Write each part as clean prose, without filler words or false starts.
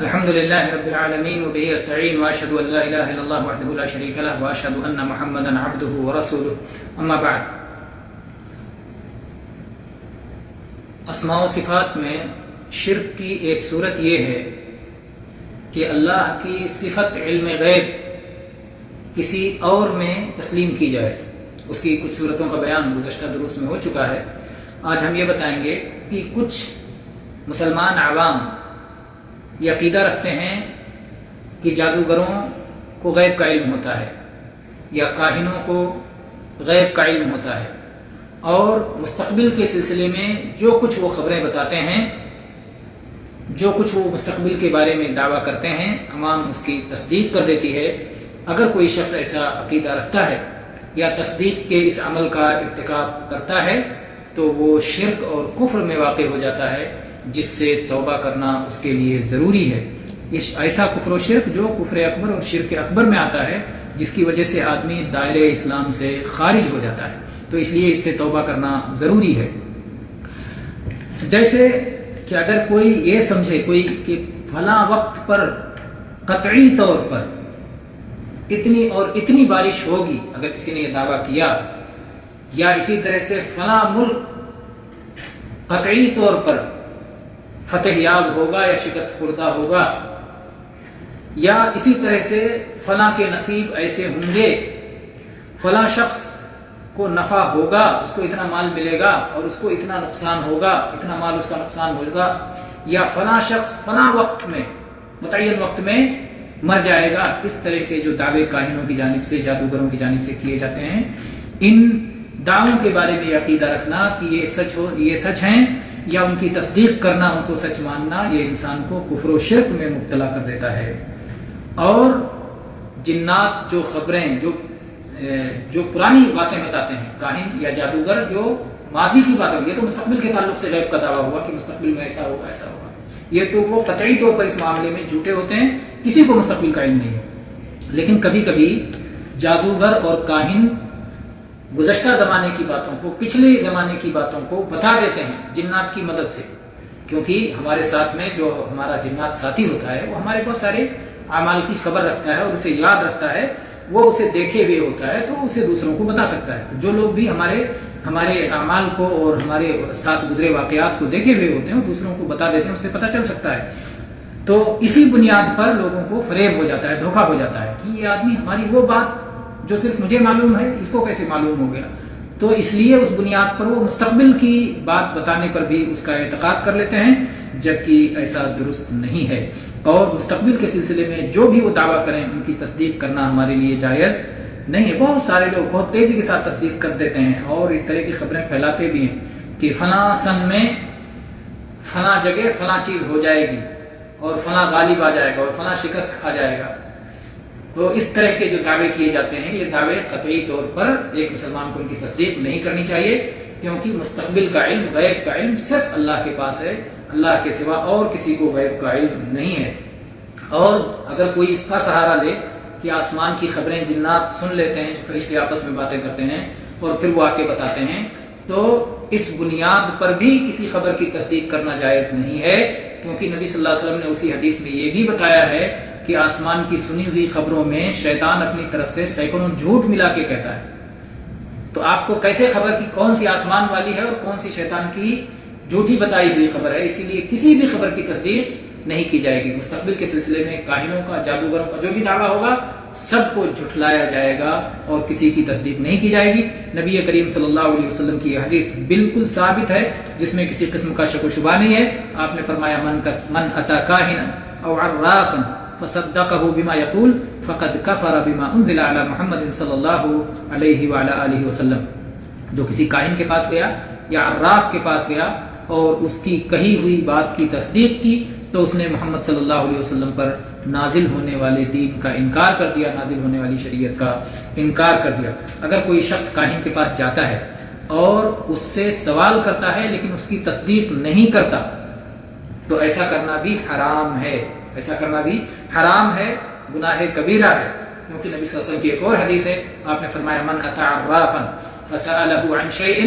الحمد للہ رب العالمین وبہ استعین واشهد ان لا الہ الا اللہ وحدہ لا شریک لہ واشهد ان محمدا عبدہ ورسولہ اما بعد. اسماء و صفات میں شرک کی ایک صورت یہ ہے کہ اللہ کی صفت علم غیب کسی اور میں تسلیم کی جائے. اس کی کچھ صورتوں کا بیان گزشتہ دروس میں ہو چکا ہے. آج ہم یہ بتائیں گے کہ کچھ مسلمان عوام یہ عقیدہ رکھتے ہیں کہ جادوگروں کو غیب کا علم ہوتا ہے یا کاہنوں کو غیب کا علم ہوتا ہے، اور مستقبل کے سلسلے میں جو کچھ وہ خبریں بتاتے ہیں، جو کچھ وہ مستقبل کے بارے میں دعویٰ کرتے ہیں، عوام اس کی تصدیق کر دیتی ہے. اگر کوئی شخص ایسا عقیدہ رکھتا ہے یا تصدیق کے اس عمل کا ارتکاب کرتا ہے تو وہ شرک اور کفر میں واقع ہو جاتا ہے، جس سے توبہ کرنا اس کے لیے ضروری ہے. ایسا کفر و شرک جو کفر اکبر اور شرک اکبر میں آتا ہے، جس کی وجہ سے آدمی دائرہ اسلام سے خارج ہو جاتا ہے، تو اس لیے اس سے توبہ کرنا ضروری ہے. جیسے کہ اگر کوئی یہ سمجھے کوئی کہ فلاں وقت پر قطعی طور پر اتنی اور اتنی بارش ہوگی، اگر کسی نے یہ دعویٰ کیا، یا اسی طرح سے فلاں ملک قطعی طور پر فتح یاب ہوگا یا شکست خوردہ ہوگا، یا اسی طرح سے فلاں کے نصیب ایسے ہوں گے، فلاں شخص کو نفع ہوگا، اس کو اتنا مال ملے گا اور اس کو اتنا نقصان ہوگا، اتنا مال اس کا نقصان ہوگا، یا فلاں شخص فلاں وقت میں متعین وقت میں مر جائے گا. اس طرح کے جو دعوے کاہنوں کی جانب سے، جادوگروں کی جانب سے کیے جاتے ہیں، ان دعووں کے بارے میں یقینہ رکھنا کہ یہ سچ ہیں یا ان کی تصدیق کرنا، ان کو سچ ماننا، یہ انسان کو کفر و شرک میں مبتلا کر دیتا ہے. اور جنات جو خبریں جو پرانی باتیں بتاتے ہیں، کاہن یا جادوگر جو ماضی کی باتیں، یہ تو مستقبل کے تعلق سے غیب کا دعویٰ ہوا کہ مستقبل میں ایسا ہوگا ایسا ہوگا، یہ تو وہ قطعی طور پر اس معاملے میں جھوٹے ہوتے ہیں، کسی کو مستقبل کا علم نہیں ہے. لیکن کبھی کبھی جادوگر اور کاہن گزشتہ زمانے کی باتوں کو، پچھلے زمانے کی باتوں کو بتا دیتے ہیں جنات کی مدد سے، کیونکہ ہمارے ساتھ میں جو ہمارا جنات ساتھی ہوتا ہے وہ ہمارے بہت سارے اعمال کی خبر رکھتا ہے اور اسے یاد رکھتا ہے، وہ اسے دیکھے ہوئے ہوتا ہے تو اسے دوسروں کو بتا سکتا ہے. جو لوگ بھی ہمارے اعمال کو اور ہمارے ساتھ گزرے واقعات کو دیکھے ہوئے ہوتے ہیں وہ دوسروں کو بتا دیتے ہیں، اس سے پتہ چل سکتا ہے. تو اسی بنیاد پر لوگوں کو فریب ہو جاتا ہے، دھوکہ ہو جاتا ہے کہ یہ آدمی ہماری وہ بات جو صرف مجھے معلوم ہے اس کو کیسے معلوم ہو گیا. تو اس لیے اس بنیاد پر وہ مستقبل کی بات بتانے پر بھی اس کا اعتقاد کر لیتے ہیں، جبکہ ایسا درست نہیں ہے. اور مستقبل کے سلسلے میں جو بھی وہ دعویٰ کریں ان کی تصدیق کرنا ہمارے لیے جائز نہیں ہے. بہت سارے لوگ بہت تیزی کے ساتھ تصدیق کر دیتے ہیں اور اس طرح کی خبریں پھیلاتے بھی ہیں کہ فلاں سن میں فلاں جگہ فلاں چیز ہو جائے گی اور فلاں غالب آ جائے گا اور فلاں شکست کھا جائے گا. تو اس طرح کے جو دعوے کیے جاتے ہیں، یہ دعوے قطعی طور پر ایک مسلمان کو ان کی تصدیق نہیں کرنی چاہیے، کیونکہ مستقبل کا علم، غیب کا علم صرف اللہ کے پاس ہے، اللہ کے سوا اور کسی کو غیب کا علم نہیں ہے. اور اگر کوئی اس کا سہارا لے کہ آسمان کی خبریں جنات سن لیتے ہیں، جو فرشتے آپس میں باتیں کرتے ہیں اور پھر وہ آ کے بتاتے ہیں، تو اس بنیاد پر بھی کسی خبر کی تصدیق کرنا جائز نہیں ہے، کیونکہ نبی صلی اللہ علیہ وسلم نے اسی حدیث میں یہ بھی بتایا ہے کہ آسمان کی سنی ہوئی خبروں میں شیطان اپنی طرف سے سینکڑوں جھوٹ ملا کے کہتا ہے. تو آپ کو کیسے خبر کی کون سی آسمان والی ہے اور کون سی شیطان کی جھوٹی بتائی ہوئی خبر ہے؟ اسی لیے کسی بھی خبر کی تصدیق نہیں کی جائے گی. مستقبل کے سلسلے میں کاہنوں کا، جادوگروں کا جو بھی دعویٰ ہوگا سب کو جھٹلایا جائے گا اور کسی کی تصدیق نہیں کی جائے گی. نبی کریم صلی اللہ علیہ وسلم کی حدیث بالکل ثابت ہے، جس میں کسی قسم کا شک و شبہ نہیں ہے. آپ نے فرمایا من اتی کاہنا او عرافا فصدقہ بما یقول فقد کفر بما انزل علی محمد صلی اللہ علیہ وعلی آلہ وسلم. جو کسی کاہن کے پاس گیا یا عراف کے پاس گیا اور اس کی کہی ہوئی بات کی تصدیق کی تو اس نے محمد صلی اللہ علیہ وسلم پر نازل ہونے والے دین کا انکار کر دیا، نازل ہونے والی شریعت کا انکار کر دیا. اگر کوئی شخص کاہن کے پاس جاتا ہے اور اس سے سوال کرتا ہے لیکن اس کی تصدیق نہیں کرتا تو ایسا کرنا بھی حرام ہے، ایسا کرنا بھی حرام ہے، گناہ کبیرہ ہے. کیونکہ نبی صلی اللہ علیہ وسلم کی ایک اور حدیث ہے، آپ نے فرمایا من اتی عرافا فسألہ عن شیء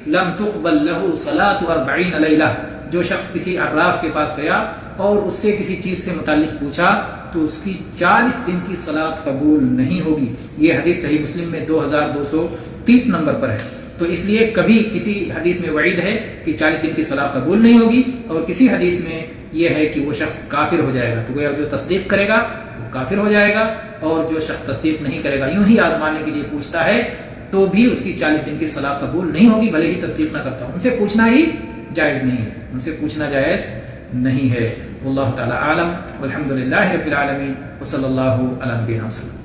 لم تقبل له صلاة 40 لیلہ. جو شخص کسی عراف کے پاس گیا اور اس سے کسی چیز سے متعلق پوچھا تو اس کی 40 دن کی صلاۃ قبول نہیں ہوگی. یہ حدیث صحیح مسلم میں 2230 نمبر پر ہے. تو اس لیے کبھی کسی حدیث میں وعید ہے کہ 40 دن کی صلاۃ قبول نہیں ہوگی، اور کسی حدیث میں یہ ہے کہ وہ شخص کافر ہو جائے گا. تو گویا جو تصدیق کرے گا وہ کافر ہو جائے گا، اور جو شخص تصدیق نہیں کرے گا، یوں ہی آزمانے کے لیے پوچھتا ہے، تو بھی اس کی 40 دن کی صلاۃ قبول نہیں ہوگی بھلے ہی تصدیق نہ کرتا ہوں. ان سے پوچھنا ہی جائز نہیں ہے، ان سے پوچھنا جائز نہیں ہے. واللہ تعالی عالم، والحمد للہ رب العالمین، وصلی اللہ علی نبینا وسلم.